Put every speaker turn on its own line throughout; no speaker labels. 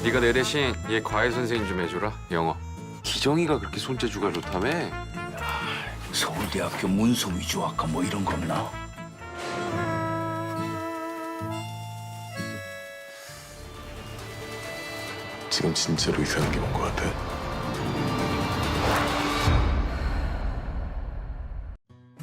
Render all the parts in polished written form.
네가 내 대신 얘 과외 선생님 좀 해줘라. 영어.
기정이가 그렇게 손재주가 좋다며?
서울대학교 문서위조학과 뭐 이런 거 없나?
지금 진짜로 이상한 게 온 것 같아.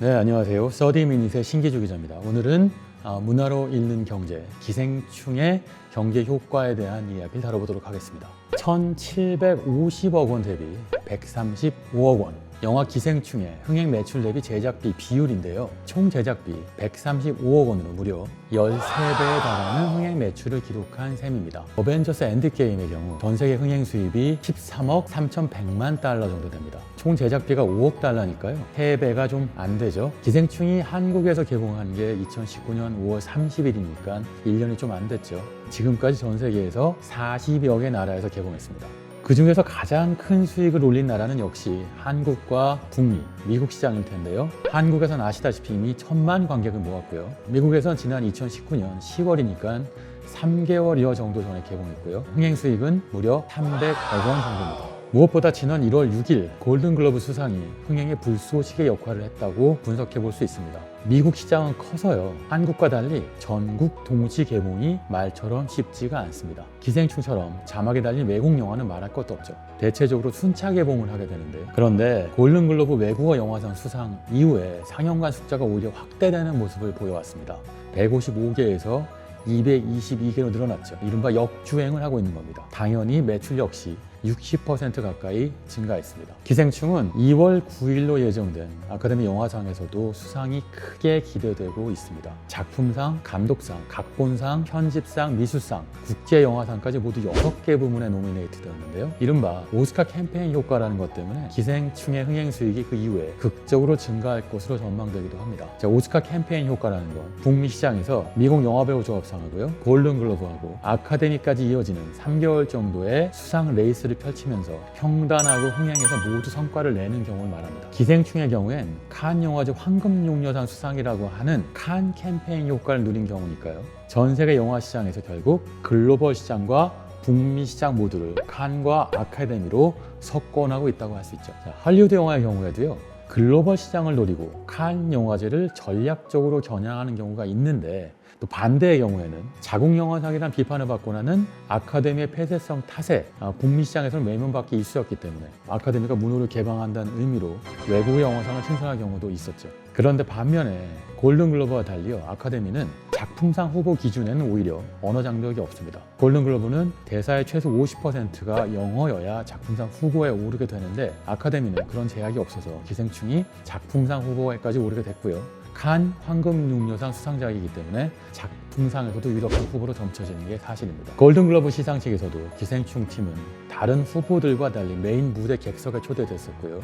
네, 안녕하세요. 30미닛의 신기주 기자입니다. 오늘은 문화로 읽는 경제, 기생충의 경제 효과에 대한 이야기를 다뤄보도록 하겠습니다. 1,750억 원 대비 135억 원. 영화 기생충의 흥행 매출 대비 제작비 비율인데요. 총 제작비 135억 원으로 무려 13배에 달하는 흥행 매출을 기록한 셈입니다. 어벤져스 엔드게임의 경우 전 세계 흥행 수입이 13억 3,100만 달러 정도 됩니다. 총 제작비가 5억 달러니까요. 3배가 좀 안 되죠. 기생충이 한국에서 개봉한 게 2019년 5월 30일이니까 1년이 좀 안 됐죠. 지금까지 전 세계에서 40여 개 나라에서 개봉했습니다. 그 중에서 가장 큰 수익을 올린 나라는 역시 한국과 북미, 미국 시장일 텐데요. 한국에선 아시다시피 이미 1,000만 관객을 모았고요. 미국에선 지난 2019년 10월이니까 3개월여 정도 전에 개봉했고요. 흥행 수익은 무려 300억 원 정도입니다. 무엇보다 지난 1월 6일 골든글러브 수상이 흥행의 불쏘시개 역할을 했다고 분석해 볼 수 있습니다. 미국 시장은 커서요. 한국과 달리 전국 동시 개봉이 말처럼 쉽지가 않습니다. 기생충처럼 자막에 달린 외국 영화는 말할 것도 없죠. 대체적으로 순차 개봉을 하게 되는데, 그런데 골든글러브 외국어 영화상 수상 이후에 상영관 숫자가 오히려 확대되는 모습을 보여왔습니다. 155개에서 222개로 늘어났죠. 이른바 역주행을 하고 있는 겁니다. 당연히 매출 역시 60% 가까이 증가했습니다. 기생충은 2월 9일로 예정된 아카데미 영화상에서도 수상이 크게 기대되고 있습니다. 작품상, 감독상, 각본상, 편집상, 미술상, 국제영화상까지 모두 6개 부문에 노미네이트 되었는데요. 이른바 오스카 캠페인 효과라는 것 때문에 기생충의 흥행 수익이 그 이후에 극적으로 증가할 것으로 전망되기도 합니다. 자, 오스카 캠페인 효과라는 건 북미 시장에서 미국 영화배우 조합상하고요, 골든글러브하고 아카데미까지 이어지는 3개월 정도의 수상 레이스를 펼치면서 평단하고 흥행에서 모두 성과를 내는 경우를 말합니다. 기생충의 경우엔 칸 영화제 황금용녀상 수상이라고 하는 칸 캠페인 효과를 누린 경우니까요. 전 세계 영화 시장에서 결국 글로벌 시장과 북미 시장 모두를 칸과 아카데미로 석권하고 있다고 할 수 있죠. 자, 할리우드 영화의 경우에도요. 글로벌 시장을 노리고 칸 영화제를 전략적으로 겨냥하는 경우가 있는데, 또 반대의 경우에는 자국 영화상이란 비판을 받고 나는 아카데미의 폐쇄성 탓에 북미 시장에서는 외면받기 일쑤였기 때문에 아카데미가 문호를 개방한다는 의미로 외국의 영화상을 신설할 경우도 있었죠. 그런데 반면에 골든글러브와 달리요, 아카데미는 작품상 후보 기준에는 오히려 언어 장벽이 없습니다. 골든글러브는 대사의 최소 50%가 영어여야 작품상 후보에 오르게 되는데, 아카데미는 그런 제약이 없어서 기생충이 작품상 후보에까지 오르게 됐고요. 칸 황금용녀상 수상작이기 때문에 작품상에서도 유력한 후보로 점쳐지는 게 사실입니다. 골든글러브 시상식에서도 기생충 팀은 다른 후보들과 달리 메인 무대 객석에 초대됐었고요.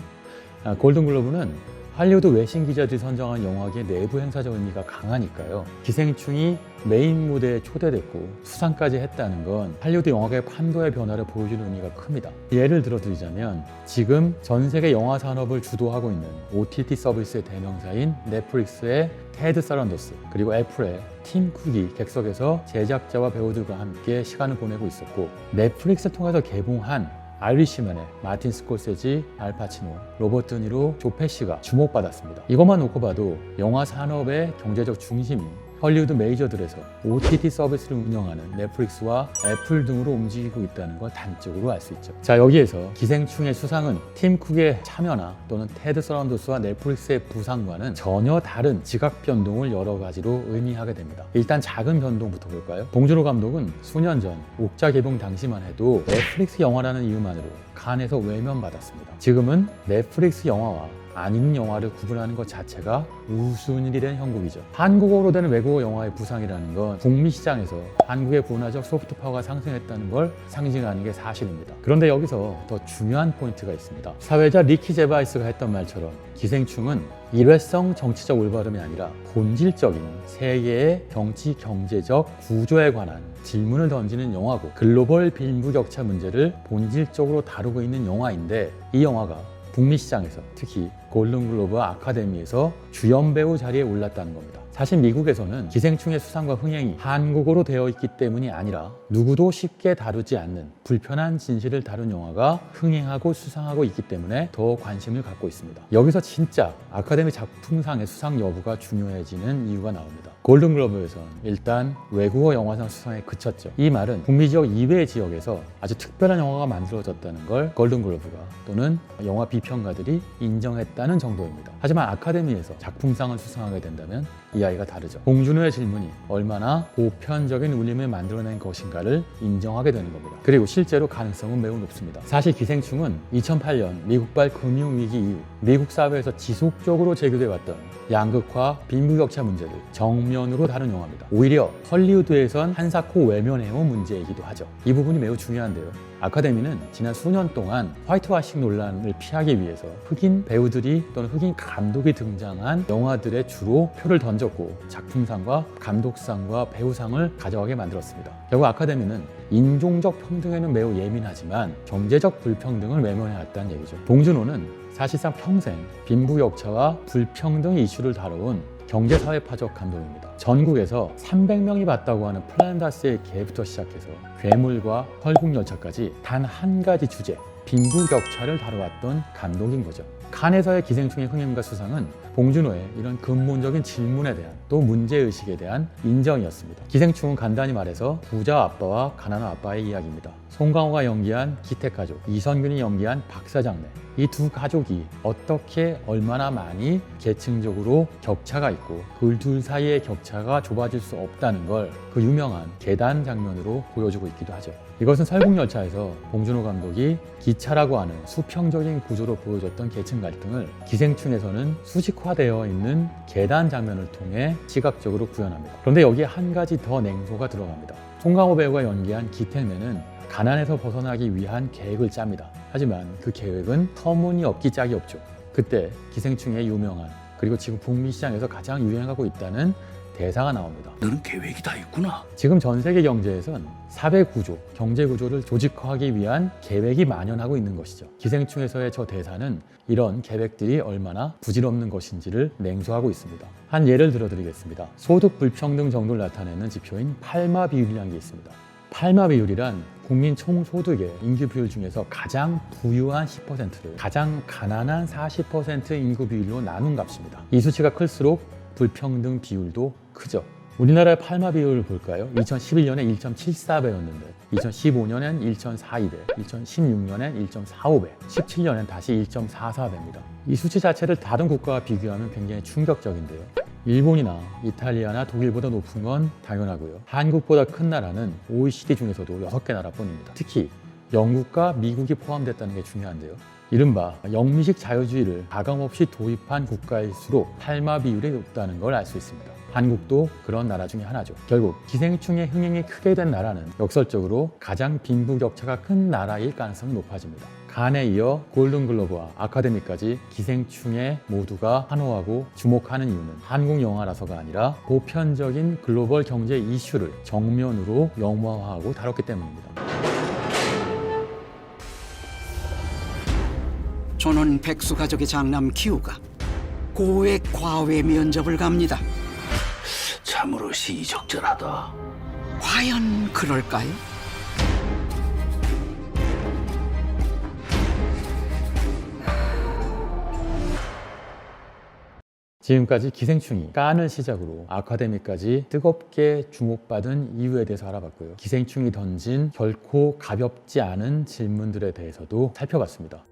골든글러브는 할리우드 외신 기자들이 선정한 영화계의 내부 행사적 의미가 강하니까요. 기생충이 메인 무대에 초대됐고 수상까지 했다는 건 할리우드 영화계의 판도의 변화를 보여주는 의미가 큽니다. 예를 들어드리자면 지금 전 세계 영화 산업을 주도하고 있는 OTT 서비스의 대명사인 넷플릭스의 테드 사란도스, 그리고 애플의 팀 쿡이 객석에서 제작자와 배우들과 함께 시간을 보내고 있었고, 넷플릭스를 통해서 개봉한 아이리시맨의 마틴 스콜세지, 알파치노, 로버트 드니로, 조 페시가 주목받았습니다. 이것만 놓고 봐도 영화 산업의 경제적 중심이 헐리우드 메이저들에서 OTT 서비스를 운영하는 넷플릭스와 애플 등으로 움직이고 있다는 걸 단적으로 알 수 있죠. 자, 여기에서 기생충의 수상은 팀 쿡의 참여나 또는 테드 서란도스와 넷플릭스의 부상과는 전혀 다른 지각 변동을 여러 가지로 의미하게 됩니다. 일단 작은 변동부터 볼까요? 봉준호 감독은 수년 전 옥자 개봉 당시만 해도 넷플릭스 영화라는 이유만으로 칸에서 외면받았습니다. 지금은 넷플릭스 영화와 아닌 영화를 구분하는 것 자체가 우스운 일이 된 형국이죠. 한국어로 되는 외국어 영화의 부상이라는 건 북미 시장에서 한국의 문화적 소프트 파워가 상승했다는 걸 상징하는 게 사실입니다. 그런데 여기서 더 중요한 포인트가 있습니다. 사회자 리키 제바이스가 했던 말처럼 기생충은 일회성 정치적 올바름이 아니라 본질적인 세계의 정치 경제적 구조에 관한 질문을 던지는 영화고, 글로벌 빈부격차 문제를 본질적으로 다루고 있는 영화인데, 이 영화가 북미 시장에서 특히 골든글로브와 아카데미에서 주연 배우 자리에 올랐다는 겁니다. 사실 미국에서는 기생충의 수상과 흥행이 한국어로 되어 있기 때문이 아니라 누구도 쉽게 다루지 않는 불편한 진실을 다룬 영화가 흥행하고 수상하고 있기 때문에 더 관심을 갖고 있습니다. 여기서 진짜 아카데미 작품상의 수상 여부가 중요해지는 이유가 나옵니다. 골든글로브에선 일단 외국어 영화상 수상에 그쳤죠. 이 말은 북미 지역 이외의 지역에서 아주 특별한 영화가 만들어졌다는 걸 골든글로브가 또는 영화 비평가들이 인정했다는 정도입니다. 하지만 아카데미에서 작품상을 수상하게 된다면 이야기가 다르죠. 봉준호의 질문이 얼마나 보편적인 울림을 만들어낸 것인가를 인정하게 되는 겁니다. 그리고 실제로 가능성은 매우 높습니다. 사실 기생충은 2008년 미국발 금융위기 이후 미국 사회에서 지속적으로 제기돼 왔던 양극화, 빈부격차 문제를 정면으로 다룬 영화입니다. 오히려 헐리우드에선 한사코 외면해온 문제이기도 하죠. 이 부분이 매우 중요한데요. 아카데미는 지난 수년 동안 화이트와싱 논란을 피하기 위해서 흑인 배우들이 또는 흑인 감독이 등장한 영화들에 주로 표를 던졌고 작품상과 감독상과 배우상을 가져가게 만들었습니다. 결국 아카데미는 인종적 평등에는 매우 예민하지만 경제적 불평등을 외면해왔다는 얘기죠. 봉준호는 사실상 평생 빈부격차와 불평등 이슈를 다뤄온 경제사회파적 감독입니다. 전국에서 300명이 봤다고 하는 플란다스의 개부터 시작해서 괴물과 헐국열차까지 단 한 가지 주제, 빈부격차를 다뤄왔던 감독인 거죠. 칸에서의 기생충의 흥행과 수상은 봉준호의 이런 근본적인 질문에 대한 또 문제의식에 대한 인정이었습니다. 기생충은 간단히 말해서 부자 아빠와 가난한 아빠의 이야기입니다. 송강호가 연기한 기택가족, 이선균이 연기한 박사장네, 이 두 가족이 어떻게 얼마나 많이 계층적으로 격차가 있고 그 둘 사이의 격차가 좁아질 수 없다는 걸 그 유명한 계단 장면으로 보여주고 있기도 하죠. 이것은 설국열차에서 봉준호 감독이 기차라고 하는 수평적인 구조로 보여줬던 계층 갈등을 기생충에서는 수직화되어 있는 계단 장면을 통해 시각적으로 구현합니다. 그런데 여기에 한 가지 더 냉소가 들어갑니다. 송강호 배우가 연기한 기택맨은 가난에서 벗어나기 위한 계획을 짭니다. 하지만 그 계획은 터무니없기 짝이 없죠. 그때 기생충의 유명한 그리고 지금 북미 시장에서 가장 유행하고 있다는 대사가 나옵니다.
너는 계획이 다 있구나.
지금 전 세계 경제에선 사회 구조, 경제 구조를 조직화하기 위한 계획이 만연하고 있는 것이죠. 기생충에서의 저 대사는 이런 계획들이 얼마나 부질없는 것인지를 냉소하고 있습니다. 한 예를 들어드리겠습니다. 소득 불평등 정도를 나타내는 지표인 팔마 비율이라는 게 있습니다. 팔마 비율이란 국민 총소득의 인구 비율 중에서 가장 부유한 10%를 가장 가난한 40% 인구 비율로 나눈 값입니다. 이 수치가 클수록 불평등 비율도 크죠. 우리나라의 팔마 비율을 볼까요? 2011년에 1.74배였는데 2015년엔 1.42배, 2016년엔 1.45배, 17년엔 다시 1.44배입니다. 이 수치 자체를 다른 국가와 비교하면 굉장히 충격적인데요. 일본이나 이탈리아나 독일보다 높은 건 당연하고요. 한국보다 큰 나라는 OECD 중에서도 6개 나라뿐입니다. 특히 영국과 미국이 포함됐다는 게 중요한데요. 이른바 영미식 자유주의를 가감없이 도입한 국가일수록 팔마 비율이 높다는 걸 알 수 있습니다. 한국도 그런 나라 중에 하나죠. 결국 기생충의 흥행이 크게 된 나라는 역설적으로 가장 빈부격차가 큰 나라일 가능성이 높아집니다. 칸에 이어 골든글로브와 아카데미까지 기생충에 모두가 환호하고 주목하는 이유는 한국 영화라서가 아니라 보편적인 글로벌 경제 이슈를 정면으로 영화화하고 다뤘기 때문입니다.
저는 백수 가족의 장남 기우가 고액 과외 면접을 갑니다.
참으로 시의적절하다.
과연 그럴까요?
지금까지 기생충이 칸을 시작으로 아카데미까지 뜨겁게 주목받은 이유에 대해서 알아봤고요. 기생충이 던진 결코 가볍지 않은 질문들에 대해서도 살펴봤습니다.